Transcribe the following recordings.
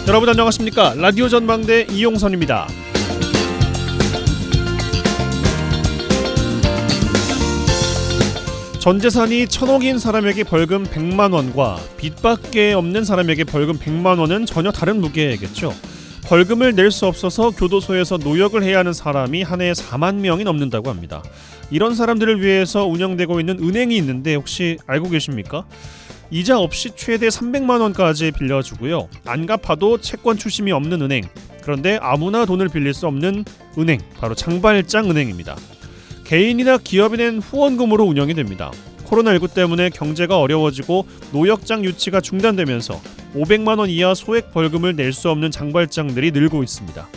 여러분 안녕하십니까? 라디오 전망대 이용선입니다. 전재산이 1,000억인 사람에게 벌금 100만 원과 빚밖에 없는 사람에게 벌금 100만 원은 전혀 다른 무게겠죠. 벌금을 낼 수 없어서 교도소에서 노역을 해야 하는 사람이 한 해에 4만 명이 넘는다고 합니다. 이런 사람들을 위해서 운영되고 있는 은행이 있는데 혹시 알고 계십니까? 이자 없이 최대 300만 원까지 빌려주고요. 안 갚아도 채권 출심이 없는 은행. 그런데 아무나 돈을 빌릴 수 없는 은행, 바로 장발장 은행입니다. 개인이나 기업이 낸 후원금으로 운영이 됩니다. 코로나19 때문에 경제가 어려워지고 노역장 유치가 중단되면서 500만 원 이하 소액 벌금을 낼 수 없는 장발장들이 늘고 있습니다.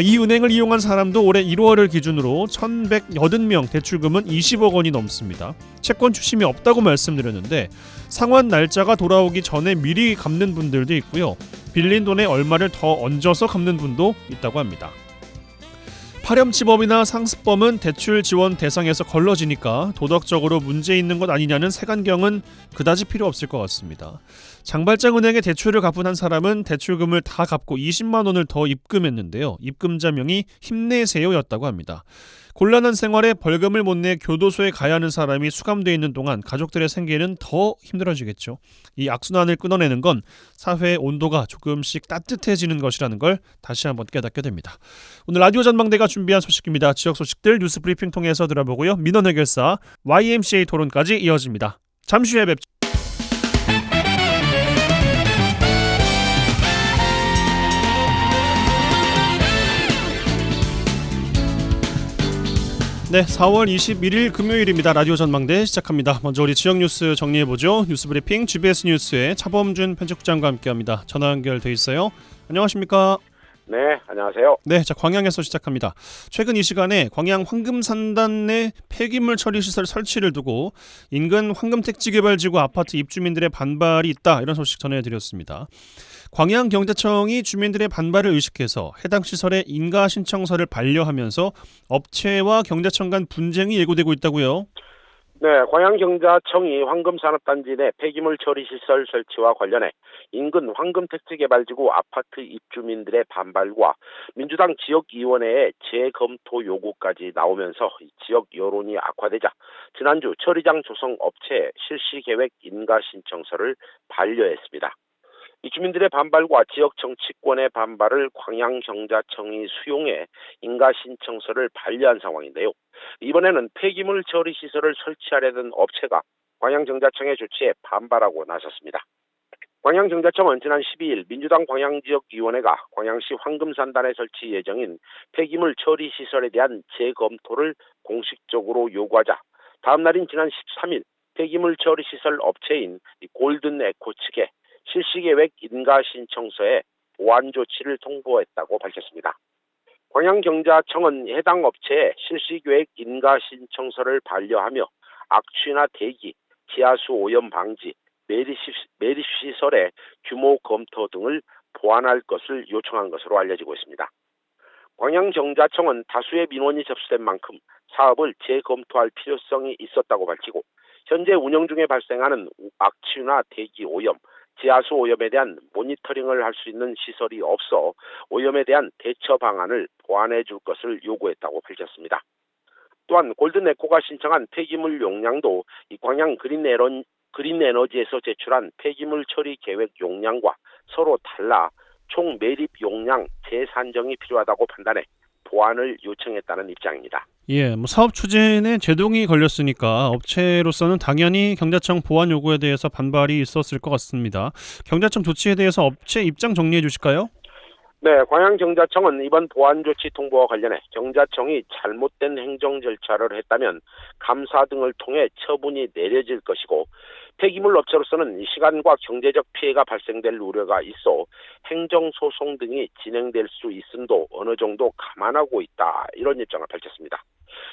이 은행을 이용한 사람도 올해 1월을 기준으로 1,180명, 대출금은 20억 원이 넘습니다. 채권 출심이 없다고 말씀드렸는데 상환 날짜가 돌아오기 전에 미리 갚는 분들도 있고요. 빌린 돈에 얼마를 더 얹어서 갚는 분도 있다고 합니다. 파렴치범이나 상습범은 대출 지원 대상에서 걸러지니까 도덕적으로 문제 있는 것 아니냐는 색안경은 그다지 필요 없을 것 같습니다. 장발장 은행에 대출을 갚은 한 사람은 대출금을 다 갚고 20만 원을 더 입금했는데요. 입금자명이 힘내세요였다고 합니다. 곤란한 생활에 벌금을 못 내 교도소에 가야 하는 사람이 수감되어 있는 동안 가족들의 생계는 더 힘들어지겠죠. 이 악순환을 끊어내는 건 사회의 온도가 조금씩 따뜻해지는 것이라는 걸 다시 한번 깨닫게 됩니다. 오늘 라디오 전망대가 준비한 소식입니다. 지역 소식들 뉴스 브리핑 통해서 들어보고요. 민원 해결사 YMCA 토론까지 이어집니다. 잠시 후에 뵙죠. 네, 4월 21일 금요일입니다. 라디오 전망대 시작합니다. 먼저 우리 지역 뉴스 정리해보죠. 뉴스브리핑 GBS 뉴스의 차범준 편집국장과 함께합니다. 전화 연결돼 있어요. 안녕하십니까? 네, 안녕하세요. 네, 자 광양에서 시작합니다. 최근 이 시간에 광양 황금산단 내 폐기물 처리 시설 설치를 두고 인근 황금택지개발지구 아파트 입주민들의 반발이 있다, 이런 소식 전해드렸습니다. 광양경제청이 주민들의 반발을 의식해서 해당 시설에 인가 신청서를 반려하면서 업체와 경제청 간 분쟁이 예고되고 있다고요? 네, 광양경제청이 황금산업단지 내 폐기물 처리시설 설치와 관련해 인근 황금택지개발지구 아파트 입주민들의 반발과 민주당 지역위원회의 재검토 요구까지 나오면서 지역 여론이 악화되자 지난주 처리장 조성 업체에 실시계획 인가 신청서를 반려했습니다. 이 주민들의 반발과 지역 정치권의 반발을 광양경제청이 수용해 인가 신청서를 반려한 상황인데요. 이번에는 폐기물 처리 시설을 설치하려던 업체가 광양경제청의 조치에 반발하고 나섰습니다. 광양경제청은 지난 12일 민주당 광양지역위원회가 광양시 황금산단에 설치 예정인 폐기물 처리 시설에 대한 재검토를 공식적으로 요구하자 다음 날인 지난 13일 폐기물 처리 시설 업체인 골든에코 측에 실시계획 인가 신청서에 보완 조치를 통보했다고 밝혔습니다. 광양경제청은 해당 업체에 실시계획 인가 신청서를 반려하며 악취나 대기, 지하수 오염 방지, 매립시설의 규모 검토 등을 보완할 것을 요청한 것으로 알려지고 있습니다. 광양경제청은 다수의 민원이 접수된 만큼 사업을 재검토할 필요성이 있었다고 밝히고 현재 운영 중에 발생하는 악취나 대기 오염, 지하수 오염에 대한 모니터링을 할 수 있는 시설이 없어 오염에 대한 대처 방안을 보완해 줄 것을 요구했다고 밝혔습니다. 또한 골든에코가 신청한 폐기물 용량도 이 광양 그린에너지에서 제출한 폐기물 처리 계획 용량과 서로 달라 총 매립 용량 재산정이 필요하다고 판단해 보완을 요청했다는 입장입니다. 예, 사업 추진에 제동이 걸렸으니까 업체로서는 당연히 경제청 보완 요구에 대해서 반발이 있었을 것 같습니다. 경제청 조치에 대해서 업체 입장 정리해 주실까요? 네, 광양경제청은 이번 보완 조치 통보와 관련해 경제청이 잘못된 행정 절차를 했다면 감사 등을 통해 처분이 내려질 것이고 폐기물 업체로서는 시간과 경제적 피해가 발생될 우려가 있어 행정소송 등이 진행될 수 있음도 어느 정도 감안하고 있다, 이런 입장을 밝혔습니다.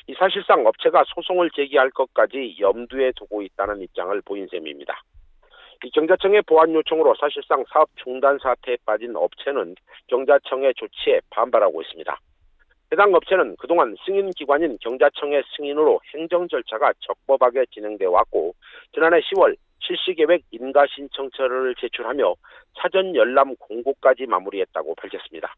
이 사실상 업체가 소송을 제기할 것까지 염두에 두고 있다는 입장을 보인 셈입니다. 이 경제청의 보완 요청으로 사실상 사업 중단 사태에 빠진 업체는 경제청의 조치에 반발하고 있습니다. 해당 업체는 그동안 승인기관인 경제청의 승인으로 행정 절차가 적법하게 진행돼 왔고 지난해 10월 실시계획 인가신청서를 제출하며 사전 열람 공고까지 마무리했다고 밝혔습니다.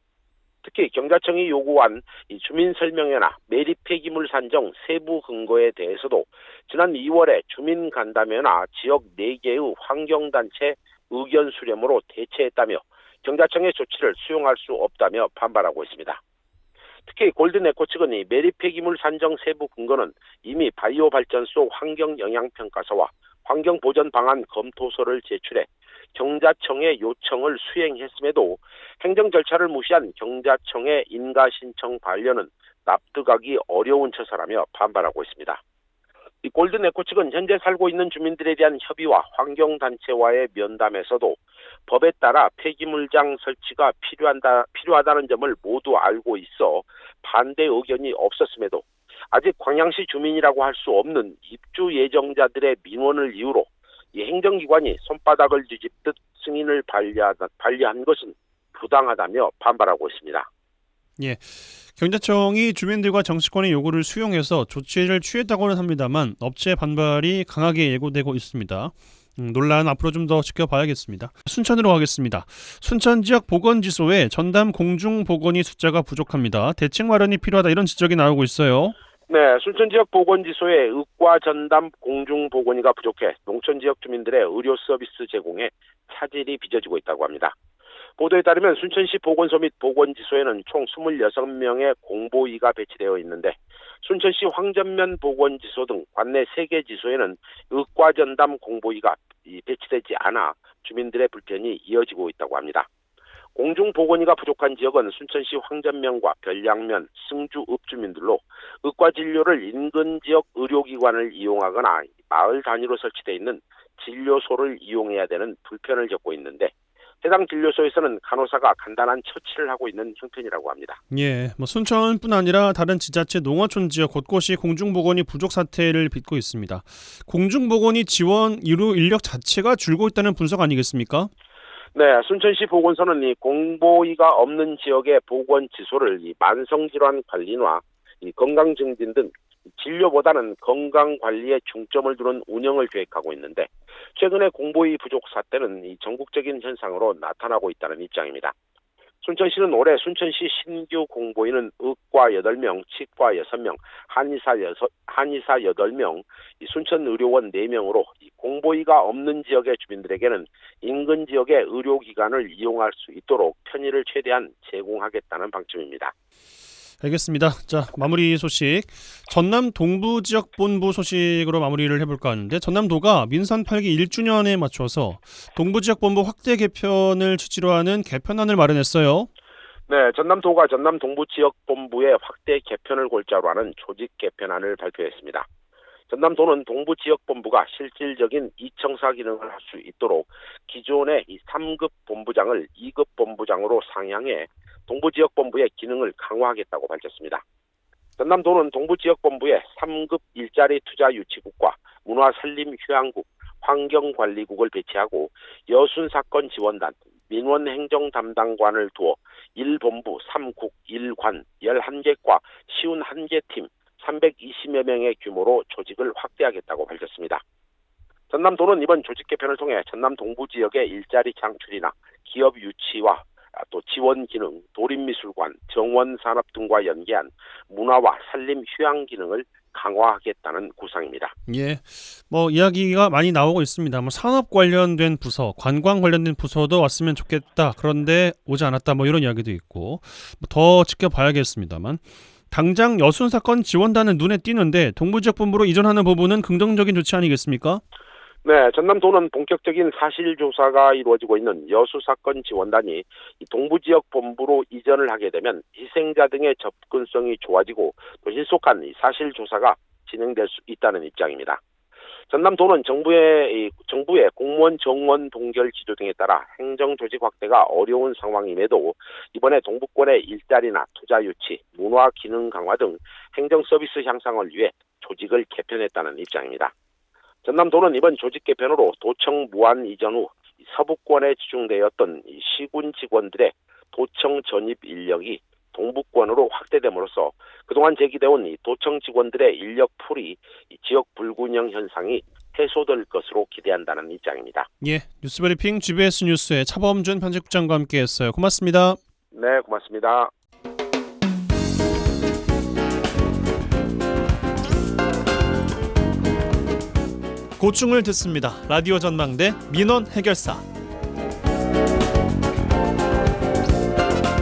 특히 경자청이 요구한 이 주민설명회나 매립 폐기물 산정 세부 근거에 대해서도 지난 2월에 주민간담회나 지역 4개의 환경단체 의견 수렴으로 대체했다며 경자청의 조치를 수용할 수 없다며 반발하고 있습니다. 특히 골든에코 측은 이 매립 폐기물 산정 세부 근거는 이미 바이오발전소 환경영향평가서와 환경보전 방안 검토서를 제출해 경자청의 요청을 수행했음에도 행정 절차를 무시한 경자청의 인가신청 반려는 납득하기 어려운 처사라며 반발하고 있습니다. 이 골든에코 측은 현재 살고 있는 주민들에 대한 협의와 환경단체와의 면담에서도 법에 따라 폐기물장 설치가 필요하다는 점을 모두 알고 있어 반대 의견이 없었음에도 아직 광양시 주민이라고 할 수 없는 입주 예정자들의 민원을 이유로 이 행정기관이 손바닥을 뒤집듯 승인을 반려한 것은 부당하다며 반발하고 있습니다. 예, 경자청이 주민들과 정치권의 요구를 수용해서 조치를 취했다고는 합니다만 업체 반발이 강하게 예고되고 있습니다. 논란 앞으로 좀 더 지켜봐야겠습니다. 순천으로 가겠습니다. 순천 지역 보건지소에 전담 공중보건의 숫자가 부족합니다. 대책 마련이 필요하다 이런 지적이 나오고 있어요. 네, 순천 지역 보건지소에 의과 전담 공중보건의가 부족해 농촌 지역 주민들의 의료 서비스 제공에 차질이 빚어지고 있다고 합니다. 보도에 따르면 순천시 보건소 및 보건지소에는 총 26명의 공보의가 배치되어 있는데 순천시 황전면 보건지소 등 관내 3개 지소에는 의과 전담 공보의가 배치되지 않아 주민들의 불편이 이어지고 있다고 합니다. 공중보건의가 부족한 지역은 순천시 황전면과 별량면, 승주 읍주민들로 의과 진료를 인근 지역 의료기관을 이용하거나 마을 단위로 설치되어 있는 진료소를 이용해야 되는 불편을 겪고 있는데 해당 진료소에서는 간호사가 간단한 처치를 하고 있는 형편이라고 합니다. 예, 순천뿐 아니라 다른 지자체 농어촌 지역 곳곳이 공중보건이 부족 사태를 빚고 있습니다. 공중보건이 지원 의료 인력 자체가 줄고 있다는 분석 아니겠습니까? 네, 순천시 보건소는 이 공보의가 없는 지역의 보건지소를 이 만성질환 관리나 이 건강증진 등 진료보다는 건강관리에 중점을 두는 운영을 계획하고 있는데 최근에 공보의 부족 사태는 이 전국적인 현상으로 나타나고 있다는 입장입니다. 순천시는 올해 순천시 신규 공보의는 의과 8명, 치과 6명, 한의사 8명, 순천의료원 4명으로 공보의가 없는 지역의 주민들에게는 인근 지역의 의료기관을 이용할 수 있도록 편의를 최대한 제공하겠다는 방침입니다. 알겠습니다. 자, 마무리 소식. 전남 동부지역본부 소식으로 마무리를 해볼까 하는데 전남도가 민선 8기 1주년에 맞춰서 동부지역본부 확대 개편을 취지로 하는 개편안을 마련했어요. 네, 전남도가 전남 동부지역본부의 확대 개편을 골자로 하는 조직 개편안을 발표했습니다. 전남도는 동부지역본부가 실질적인 이청사 기능을 할 수 있도록 기존의 이 3급 본부장을 2급 본부장으로 상향해 동부지역본부의 기능을 강화하겠다고 밝혔습니다. 전남도는 동부지역본부에 3급 일자리 투자 유치국과 문화산림휴양국, 환경관리국을 배치하고 여순사건 지원단, 민원행정 담당관을 두어 1본부, 3국, 1관, 11개과 51개 팀, 320여 명의 규모로 조직을 확대하겠다고 밝혔습니다. 전남도는 이번 조직 개편을 통해 전남 동부 지역의 일자리 창출이나 기업 유치와 또 지원 기능, 도립미술관, 정원산업 등과 연계한 문화와 산림 휴양 기능을 강화하겠다는 구상입니다. 예, 이야기가 많이 나오고 있습니다. 산업 관련된 부서, 관광 관련된 부서도 왔으면 좋겠다. 그런데 오지 않았다. 이런 이야기도 있고 더 지켜봐야겠습니다만 당장 여순 사건 지원단은 눈에 띄는데 동부지역본부로 이전하는 부분은 긍정적인 조치 아니겠습니까? 네, 전남도는 본격적인 사실조사가 이루어지고 있는 여수사건 지원단이 동부지역 본부로 이전을 하게 되면 희생자 등의 접근성이 좋아지고 또 신속한 사실조사가 진행될 수 있다는 입장입니다. 전남도는 정부의 공무원 정원 동결 지조 등에 따라 행정조직 확대가 어려운 상황임에도 이번에 동부권의 일자리나 투자 유치, 문화 기능 강화 등 행정 서비스 향상을 위해 조직을 개편했다는 입장입니다. 전남도는 이번 조직 개편으로 도청 무한 이전 후 서부권에 집중되었던 시군 직원들의 도청 전입 인력이 동부권으로 확대됨으로써 그동안 제기되온 도청 직원들의 인력 풀이 지역 불균형 현상이 해소될 것으로 기대한다는 입장입니다. 예, 뉴스브리핑 GBS 뉴스의 차범준 편집국장과 함께했어요. 고맙습니다. 네, 고맙습니다. 고충을 듣습니다. 라디오 전망대 민원 해결사.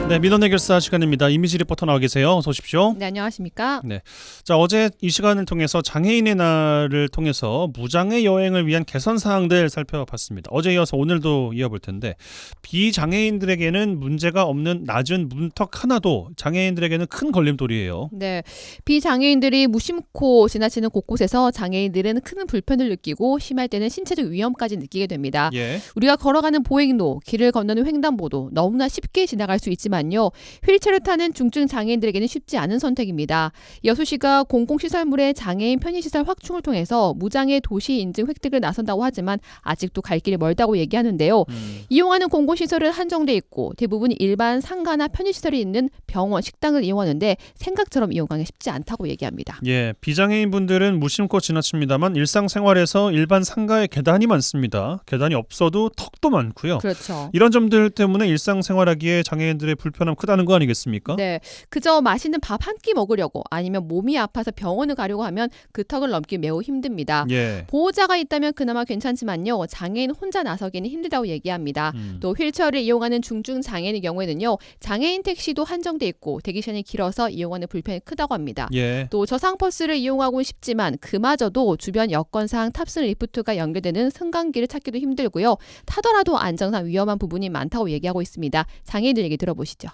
네, 민원 해결사 시간입니다. 이미지 리포터 나와 계세요. 어서 오십시오. 네, 안녕하십니까? 네, 자 어제 이 시간을 통해서 장애인의 날을 통해서 무장애 여행을 위한 개선 사항들 살펴봤습니다. 어제 이어서 오늘도 이어볼 텐데 비장애인들에게는 문제가 없는 낮은 문턱 하나도 장애인들에게는 큰 걸림돌이에요. 네, 비장애인들이 무심코 지나치는 곳곳에서 장애인들은 큰 불편을 느끼고 심할 때는 신체적 위험까지 느끼게 됩니다. 예, 우리가 걸어가는 보행로, 길을 건너는 횡단보도 너무나 쉽게 지나갈 수 있지만요. 휠체어를 타는 중증 장애인들에게는 쉽지 않은 선택입니다. 여수시가 공공시설물의 장애인 편의시설 확충을 통해서 무장애 도시 인증 획득을 나선다고 하지만 아직도 갈 길이 멀다고 얘기하는데요. 이용하는 공공시설은 한정돼 있고 대부분 일반 상가나 편의시설이 있는 병원, 식당을 이용하는데 생각처럼 이용하기 쉽지 않다고 얘기합니다. 예, 비장애인 분들은 무심코 지나칩니다만 일상생활에서 일반 상가에 계단이 많습니다. 계단이 없어도 턱도 많고요. 그렇죠. 이런 점들 때문에 일상생활하기에 장애인들의 불편함 크다는 거 아니겠습니까? 네, 그저 맛있는 밥 한 끼 먹으려고 아니면 몸이 아파서 병원을 가려고 하면 그 턱을 넘기 매우 힘듭니다. 예. 보호자가 있다면 그나마 괜찮지만요. 장애인 혼자 나서기는 힘들다고 얘기합니다. 또 휠체어를 이용하는 중증 장애인의 경우에는요. 장애인 택시도 한정돼 있고 대기 시간이 길어서 이용하는 불편이 크다고 합니다. 예. 또 저상버스를 이용하고 싶지만 그마저도 주변 여건상 탑승 리프트가 연결되는 승강기를 찾기도 힘들고요. 타더라도 안정상 위험한 부분이 많다고 얘기하고 있습니다. 장애인들 얘기 들어보시죠.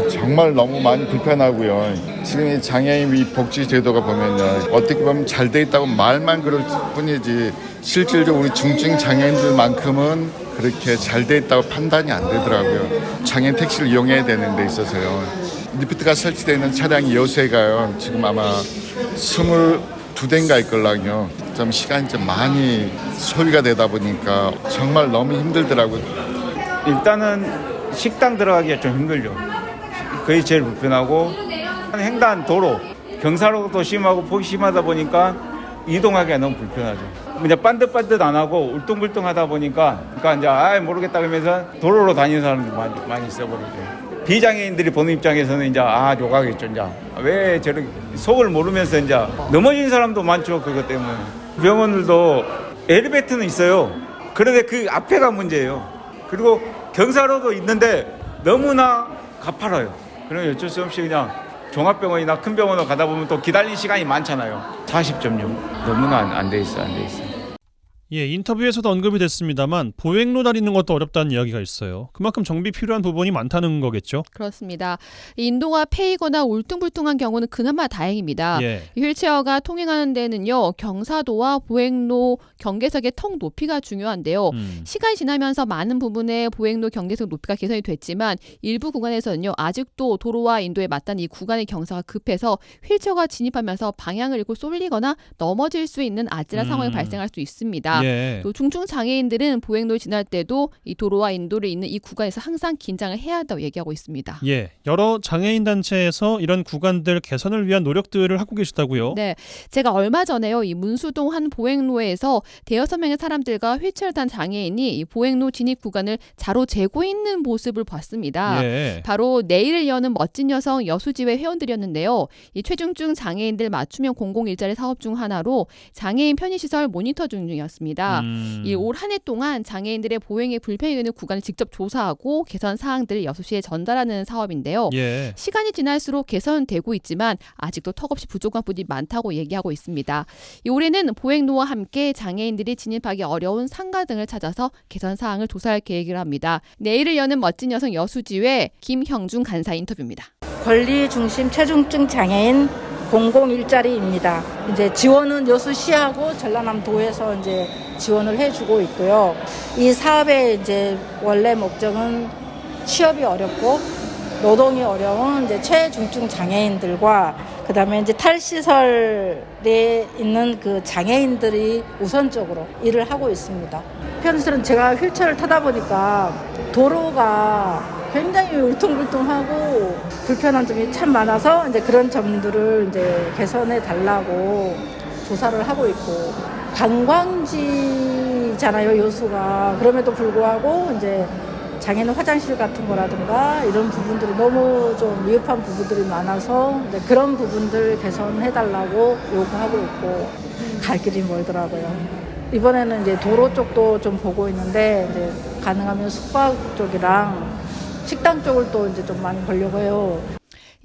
정말 너무 많이 불편하고요. 지금 이 장애인 이 복지 제도가 보면요, 어떻게 보면 잘 돼 있다고 말만 그럴 뿐이지 실질적으로 우리 중증 장애인들만큼은 그렇게 잘 돼 있다고 판단이 안 되더라고요. 장애인 택시를 이용해야 되는 데 있어서요. 리프트가 설치되어 있는 차량이 여수에가요. 지금 아마 22대인가 있걸랑요. 좀 시간이 좀 많이 소비가 되다 보니까 정말 너무 힘들더라고요. 일단은 식당 들어가기가 좀 힘들죠. 그게 제일 불편하고, 횡단 도로, 경사로도 심하고 폭이 심하다 보니까 이동하기가 너무 불편하죠. 그냥 반듯반듯 안 하고 울퉁불퉁하다 보니까, 그러니까 이제 모르겠다 그러면서 도로로 다니는 사람들 많이 있어버리죠. 비장애인들이 보는 입장에서는 이제 욕하겠죠. 이제 왜 저렇게 속을 모르면서 이제 넘어진 사람도 많죠. 그것 때문에. 병원들도 엘리베이터는 있어요. 그런데 그 앞에가 문제예요. 그리고 경사로도 있는데 너무나 가파라요. 그럼 어쩔 수 없이 그냥 종합병원이나 큰 병원으로 가다 보면 또 기다리는 시간이 많잖아요. 40.6. 너무나 안 돼 있어. 예, 인터뷰에서도 언급이 됐습니다만 보행로 다니는 것도 어렵다는 이야기가 있어요. 그만큼 정비 필요한 부분이 많다는 거겠죠? 그렇습니다. 인도가 패이거나 울퉁불퉁한 경우는 그나마 다행입니다. 예. 휠체어가 통행하는 데는요. 경사도와 보행로 경계석의 턱 높이가 중요한데요. 시간이 지나면서 많은 부분에 보행로 경계석 높이가 개선이 됐지만 일부 구간에서는요. 아직도 도로와 인도에 맞닿는 이 구간의 경사가 급해서 휠체어가 진입하면서 방향을 잃고 쏠리거나 넘어질 수 있는 아찔한 상황이 발생할 수 있습니다. 예. 또 중증 장애인들은 보행로를 지날 때도 이 도로와 인도를 잇는 이 구간에서 항상 긴장을 해야 한다고 얘기하고 있습니다. 예, 여러 장애인 단체에서 이런 구간들 개선을 위한 노력들을 하고 계시다고요? 네, 제가 얼마 전에요. 이 문수동 한 보행로에서 대여섯 명의 사람들과 휠체어를 탄 장애인이 이 보행로 진입 구간을 자로 재고 있는 모습을 봤습니다. 예. 바로 내일을 여는 멋진 여성 여수지회 회원들이었는데요. 이 최중증 장애인들 맞춤형 공공일자리 사업 중 하나로 장애인 편의시설 모니터 중이었습니다. 이 올 한 해 동안 장애인들의 보행에 불편이 되는 구간을 직접 조사하고 개선 사항들을 여수시에 전달하는 사업인데요. 예. 시간이 지날수록 개선되고 있지만 아직도 턱없이 부족한 부분이 많다고 얘기하고 있습니다. 올해는 보행로와 함께 장애인들이 진입하기 어려운 상가 등을 찾아서 개선 사항을 조사할 계획이라 합니다. 내일을 여는 멋진 여성 여수지회 김형중 간사 인터뷰입니다. 권리 중심 체중증 장애인 공공 일자리입니다. 이제 지원은 여수시하고 전라남도에서 이제 지원을 해주고 있고요. 이 사업의 이제 원래 목적은 취업이 어렵고 노동이 어려운 이제 최중증 장애인들과 그다음에 이제 탈시설에 있는 그 장애인들이 우선적으로 일을 하고 있습니다. 편의시설은 제가 휠체어를 타다 보니까 도로가 굉장히 울퉁불퉁하고 불편한 점이 참 많아서 이제 그런 점들을 이제 개선해 달라고 조사를 하고 있고 관광지잖아요, 여수가. 그럼에도 불구하고 이제 장애인 화장실 같은 거라든가 이런 부분들이 너무 좀 미흡한 부분들이 많아서 이제 그런 부분들 개선해달라고 요구하고 있고 갈 길이 멀더라고요. 이번에는 이제 도로 쪽도 좀 보고 있는데 이제 가능하면 숙박 쪽이랑 식당 쪽을 또 이제 좀 많이 보려고 해요.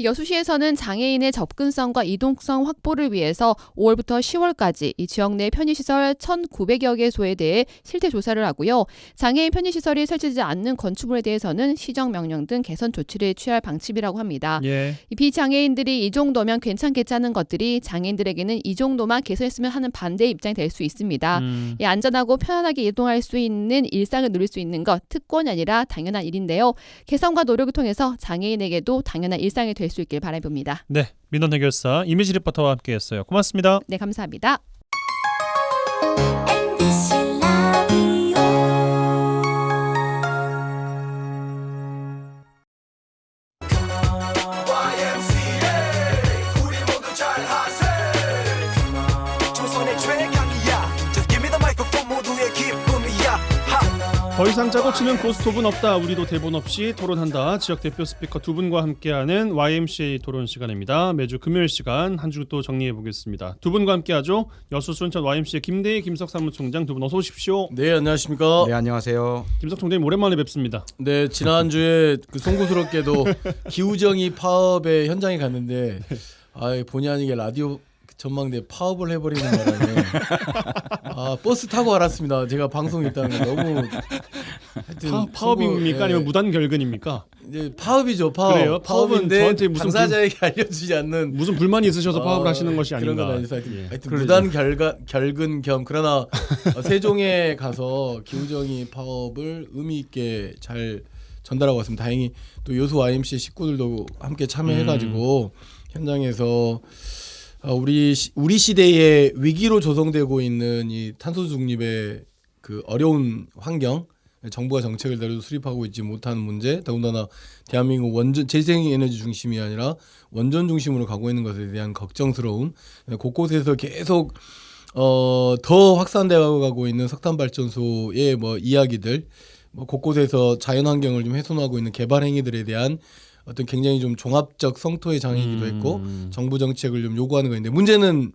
여수시에서는 장애인의 접근성과 이동성 확보를 위해서 5월부터 10월까지 이 지역 내 편의시설 1,900여 개소에 대해 실태 조사를 하고요. 장애인 편의시설이 설치되지 않는 건축물에 대해서는 시정명령 등 개선 조치를 취할 방침이라고 합니다. 예. 이 비장애인들이 이 정도면 괜찮겠지 하는 것들이 장애인들에게는 이 정도만 개선했으면 하는 반대의 입장이 될 수 있습니다. 이 안전하고 편안하게 이동할 수 있는 일상을 누릴 수 있는 것, 특권이 아니라 당연한 일인데요. 개선과 노력을 통해서 장애인에게도 당연한 일상이 될 수 있길 바라봅니다. 네, 민원 해결사 이미지 리포터와 함께했어요. 고맙습니다. 네, 감사합니다. 더 이상 짜고 치는 고스톱은 없다. 우리도 대본 없이 토론한다. 지역 대표 스피커 두 분과 함께하는 YMCA 토론 시간입니다. 매주 금요일 시간 한 주 또 정리해 보겠습니다. 두 분과 함께하죠. 여수 순천 YMCA 김대희 김석 사무총장 두 분 어서 오십시오. 네, 안녕하십니까. 네, 안녕하세요. 김석 총장님 오랜만에 뵙습니다. 네, 지난주에 그 송구스럽게도 기우정이 파업의 현장에 갔는데 본의 아니게 라디오 전망대 파업을 해버리는 바람에 버스 타고 알았습니다. 제가 방송 있다는 게 너무 파업입니까? 아니면 무단 결근입니까? 이제 파업이죠. 파업. 그래요? 파업은 저한테 무슨 당사자에게 알려주지 않는 무슨 불만이 있으셔서 파업을 하시는 것이 그런 아닌가? 건 아니죠. 하여튼 그러죠. 무단 결근 겸 그러나 세종에 가서 기우정이 파업을 의미 있게 잘 전달하고 왔습니다. 다행히 또 여수 YMCA 식구들도 함께 참여해가지고 현장에서 우리 시대의 위기로 조성되고 있는 이 탄소 중립의 그 어려운 환경, 정부가 정책을 대로 수립하고 있지 못하는 문제, 더군다나 대한민국 원전 재생에너지 중심이 아니라 원전 중심으로 가고 있는 것에 대한 걱정스러움, 곳곳에서 계속 더 확산되어 가고 있는 석탄 발전소의 이야기들, 곳곳에서 자연 환경을 좀 훼손하고 있는 개발 행위들에 대한 어떤 굉장히 좀 종합적 성토의 장이기도 했고 정부 정책을 좀 요구하는 건데 문제는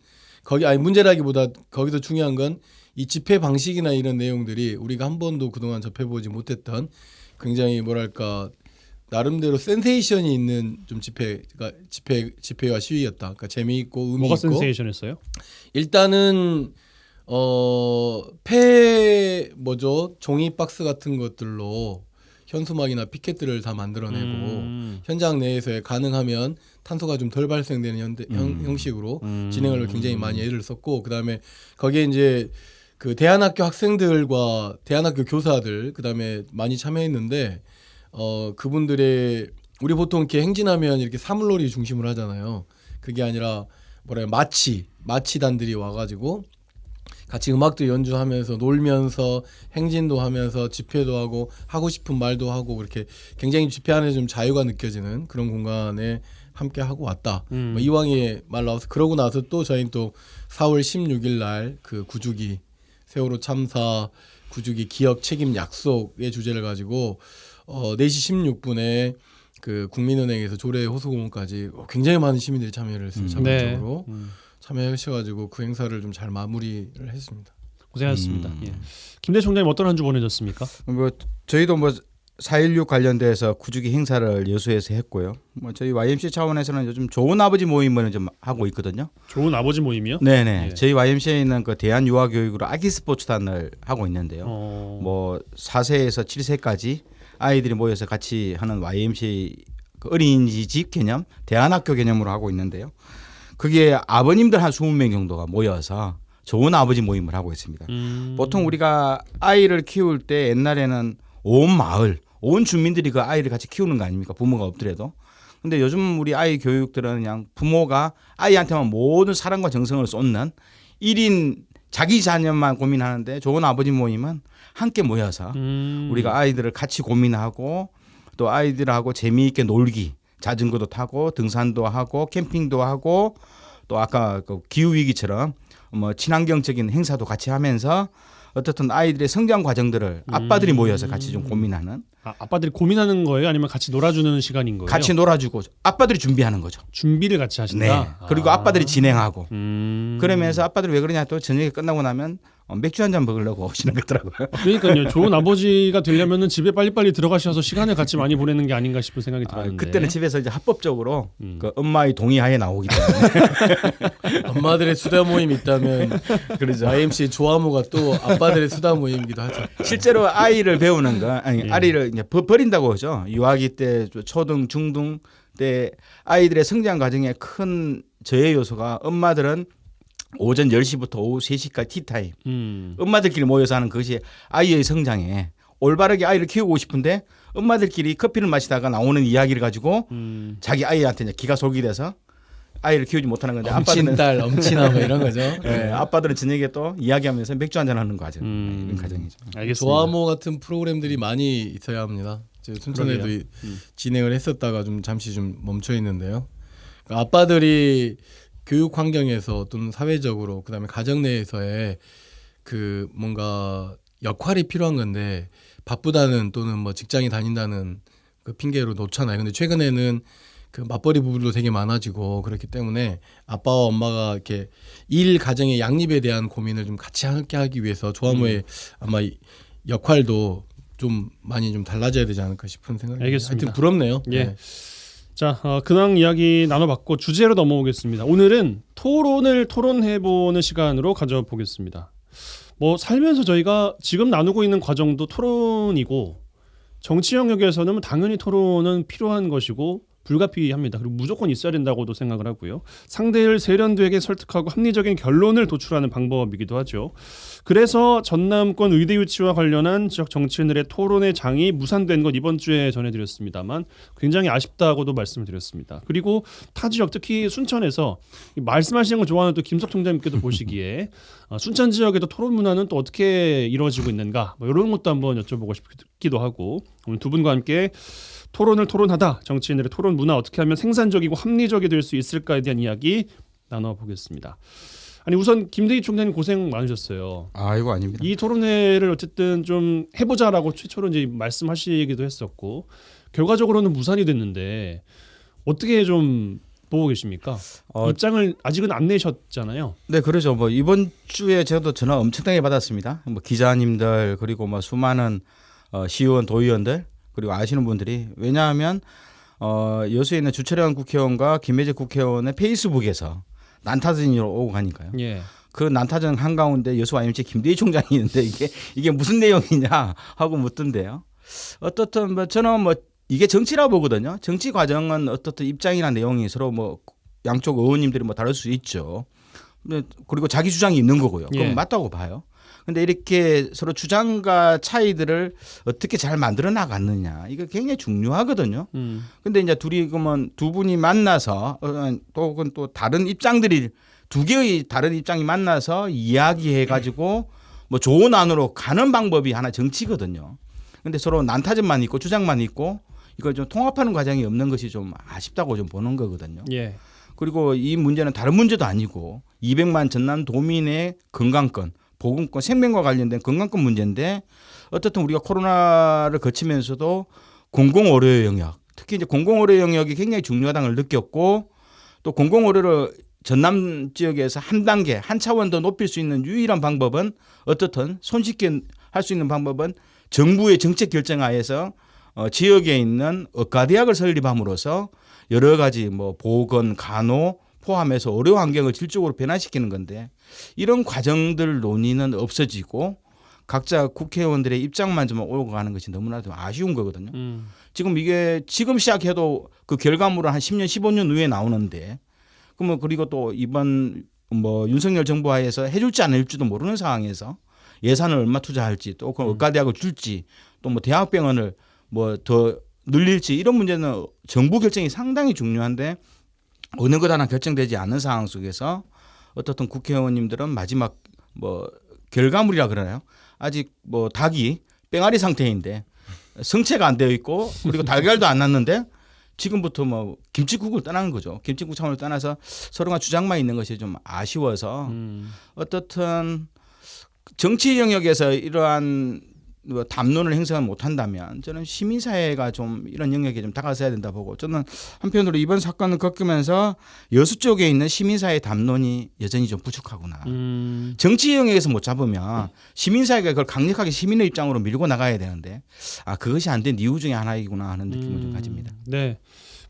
문제라기보다 거기서 중요한 건 이 집회 방식이나 이런 내용들이 우리가 한 번도 그동안 접해보지 못했던 굉장히 뭐랄까 나름대로 센세이션이 있는 좀 집회와 시위였다. 그러니까 재미있고 의미 뭐가 있고. 센세이션했어요? 일단은 종이 박스 같은 것들로 현수막이나 피켓들을 다 만들어내고 현장 내에서 가능하면 탄소가 좀 덜 발생되는 형식으로 진행을 굉장히 많이 애를 썼고 그다음에 거기에 이제 그 대안학교 학생들과 대안학교 교사들 그다음에 많이 참여했는데 그분들의 우리 보통 이렇게 행진하면 이렇게 사물놀이 중심으로 하잖아요. 그게 아니라 마치단들이 와가지고 같이 음악도 연주하면서 놀면서 행진도 하면서 집회도 하고 싶은 말도 하고 그렇게 굉장히 집회 안에 좀 자유가 느껴지는 그런 공간에 함께 하고 왔다. 이왕에 말 나와서 그러고 나서 또 저희는 또 4월 16일 날 그 9주기 세월호 참사 9주기 기억 책임 약속의 주제를 가지고 4시 16분에 그 국민은행에서 조례 호수공원까지 굉장히 많은 시민들이 참여를 했어요. 자발적으로. 참여하셔가지고 그 행사를 좀 잘 마무리를 했습니다. 고생하셨습니다. 예. 김대 총장님 어떤 한 주 보내셨습니까? 저희도 4.16 관련돼서 구주기 행사를 여수에서 했고요. 저희 YMCA 차원에서는 요즘 좋은 아버지 모임을 좀 하고 있거든요. 좋은 아버지 모임이요? 네네. 예. 저희 YMCA는 그 대한 유아 교육으로 아기 스포츠단을 하고 있는데요. 4세에서 7세까지 아이들이 모여서 같이 하는 YMCA 그 어린이집 개념, 대안학교 개념으로 하고 있는데요. 그게 아버님들 한 20명 정도가 모여서 좋은 아버지 모임을 하고 있습니다. 보통 우리가 아이를 키울 때 옛날에는 온 마을, 온 주민들이 그 아이를 같이 키우는 거 아닙니까? 부모가 없더라도. 근데 요즘 우리 아이 교육들은 그냥 부모가 아이한테만 모든 사랑과 정성을 쏟는 1인 자기 자녀만 고민하는데 좋은 아버지 모임은 함께 모여서 우리가 아이들을 같이 고민하고 또 아이들하고 재미있게 놀기, 자전거도 타고 등산도 하고 캠핑도 하고 또 아까 그 기후위기처럼 뭐 친환경적인 행사도 같이 하면서 어떻든 아이들의 성장 과정들을 아빠들이 모여서 같이 좀 고민하는. 아빠들이 고민하는 거예요? 아니면 같이 놀아주는 시간인 거예요? 같이 놀아주고 아빠들이 준비하는 거죠. 준비를 같이 하신다. 네. 그리고 아빠들이 진행하고. 그러면서 아빠들이 왜 그러냐 또 저녁에 끝나고 나면 맥주 한 잔 먹으려고 오시는 거더라고요. 그러니까요. 좋은 아버지가 되려면은 집에 빨리빨리 들어가셔서 시간을 같이 많이 보내는 게 아닌가 싶은 생각이 들었는데. 그때는 집에서 이제 합법적으로 그 엄마의 동의하에 나오기 때문에. 엄마들의 수다 모임 있다면 그러죠. YMCA 조화모가 또 아빠들의 수다 모임이기도 하죠. 실제로 아이를 배우는 거 아니 아이를 이제 버린다고 하죠. 유아기 때 초등 중등 때 아이들의 성장 과정에 큰 저해 요소가 엄마들은 오전 10시부터 오후 3시까지 티타임. 엄마들끼리 모여서 하는 그것이 아이의 성장에 올바르게 아이를 키우고 싶은데 엄마들끼리 커피를 마시다가 나오는 이야기를 가지고 자기 아이한테 이제 기가 솔깃 돼서 아이를 키우지 못하는 건데 엄친 딸, 엄친아 뭐 이런 거죠. 네, 아빠들은 저녁에 또 이야기하면서 맥주 한잔 하는 과정. 이런 과정이죠. 알겠습니다. 조화모 같은 프로그램들이 많이 있어야 합니다. 제가 춘천에도 진행을 했었다가 좀 잠시 좀 멈춰 있는데요. 그러니까 아빠들이 교육 환경에서 또는 사회적으로 그다음에 가정 내에서의 그 뭔가 역할이 필요한 건데 바쁘다는 또는 뭐 직장에 다닌다는 그 핑계로 놓잖아요. 근데 최근에는 그 맞벌이 부부도 되게 많아지고 그렇기 때문에 아빠와 엄마가 이렇게 일 가정의 양립에 대한 고민을 좀 같이 함께 하기 위해서 조화모의 아마 역할도 좀 많이 좀 달라져야 되지 않을까 싶은 생각이 알겠습니다. 하여튼 부럽네요. 예. 네. 자, 근황 이야기 나눠봤고 주제로 넘어오겠습니다. 오늘은 토론을 토론해보는 시간으로 가져보겠습니다. 뭐 살면서 저희가 지금 나누고 있는 과정도 토론이고 정치 영역에서는 당연히 토론은 필요한 것이고 불가피합니다. 그리고 무조건 있어야 된다고도 생각을 하고요. 상대를 세련되게 설득하고 합리적인 결론을 도출하는 방법이기도 하죠. 그래서 전남권 의대 유치와 관련한 지역 정치인들의 토론의 장이 무산된 것 이번 주에 전해드렸습니다만 굉장히 아쉽다고도 말씀을 드렸습니다. 그리고 타 지역 특히 순천에서 말씀하시는 걸 좋아하는 또 김석 총장님께도 보시기에 순천 지역에도 토론 문화는 또 어떻게 이루어지고 있는가 뭐 이런 것도 한번 여쭤보고 싶기도 하고 오늘 두 분과 함께 토론을 토론하다 정치인들의 토론 문화 어떻게 하면 생산적이고 합리적이 될 수 있을까에 대한 이야기 나눠보겠습니다. 아니 우선 김대희 총장님 고생 많으셨어요. 이거 아닙니다. 이 토론회를 어쨌든 좀 해보자라고 최초로 이제 말씀하시기도 했었고 결과적으로는 무산이 됐는데 어떻게 좀 보고 계십니까? 입장을 아직은 안 내셨잖아요. 네, 그렇죠. 뭐 이번 주에 저도 전화 엄청나게 받았습니다. 뭐 기자님들 그리고 뭐 수많은 시의원, 도의원들 그리고 아시는 분들이 왜냐하면 여수에 있는 주철현 국회의원과 김혜재 국회의원의 페이스북에서 난타전으로 오고 가니까요. 예. 그 난타전 한가운데 여수 YMCA 김대희 총장이 있는데 이게 무슨 내용이냐 하고 묻던데요. 어떻든 뭐 저는 뭐 이게 정치라 보거든요. 정치 과정은 어떻든 입장이나 내용이 서로 뭐 양쪽 의원님들이 뭐 다를 수 있죠. 그리고 자기 주장이 있는 거고요. 그럼 예. 맞다고 봐요. 근데 이렇게 서로 주장과 차이들을 어떻게 잘 만들어 나갔느냐 이거 굉장히 중요하거든요. 근데 이제 둘이 그러면 두 분이 만나서 또 다른 입장들이 두 개의 다른 입장이 만나서 이야기해 가지고 뭐 좋은 안으로 가는 방법이 하나 정치거든요. 근데 서로 난타전만 있고 주장만 있고 이걸 좀 통합하는 과정이 없는 것이 좀 아쉽다고 좀 보는 거거든요. 예. 그리고 이 문제는 다른 문제도 아니고 200만 전남 도민의 건강권 보건권, 생명과 관련된 건강권 문제인데 어떻든 우리가 코로나를 거치면서도 공공의료 영역, 특히 이제 공공의료 영역이 굉장히 중요하다는 걸 느꼈고 또 공공의료를 전남 지역에서 한 단계, 한 차원 더 높일 수 있는 유일한 방법은 어떻든 손쉽게 할 수 있는 방법은 정부의 정책 결정하에서 지역에 있는 의과대학을 설립함으로써 여러 가지 뭐 보건, 간호 포함해서 의료 환경을 질적으로 변화시키는 건데 이런 과정들 논의는 없어지고 각자 국회의원들의 입장만 좀 오고 가는 것이 너무나도 아쉬운 거거든요. 지금 이게 지금 시작해도 그 결과물은 한 10년, 15년 후에 나오는데 그러면 그리고 또 이번 뭐 윤석열 정부 하에서 해줄지 안 해줄지도 모르는 상황에서 예산을 얼마 투자할지 또 그 의과대학을 줄지 또 뭐 대학병원을 뭐 더 늘릴지 이런 문제는 정부 결정이 상당히 중요한데 어느 것 하나 결정되지 않은 상황 속에서 어떻든 국회의원님들은 마지막 뭐 결과물이라 그러나요? 아직 뭐 닭이 뺑아리 상태인데 성체가 안 되어 있고 그리고 달걀도 안 났는데 지금부터 뭐 김칫국을 떠나는 거죠. 김칫국 차원을 떠나서 서로가 주장만 있는 것이 좀 아쉬워서 어떻든 정치 영역에서 이러한 뭐 담론을 행사를 못한다면 저는 시민사회가 좀 이런 영역에 좀 다가서야 된다 보고 저는 한편으로 이번 사건을 겪으면서 여수 쪽에 있는 시민사회 담론이 여전히 좀 부족하구나. 정치 영역에서 못 잡으면 시민사회가 그걸 강력하게 시민의 입장으로 밀고 나가야 되는데 그것이 안 된 이유 중에 하나이구나 하는 느낌을 좀 가집니다. 네.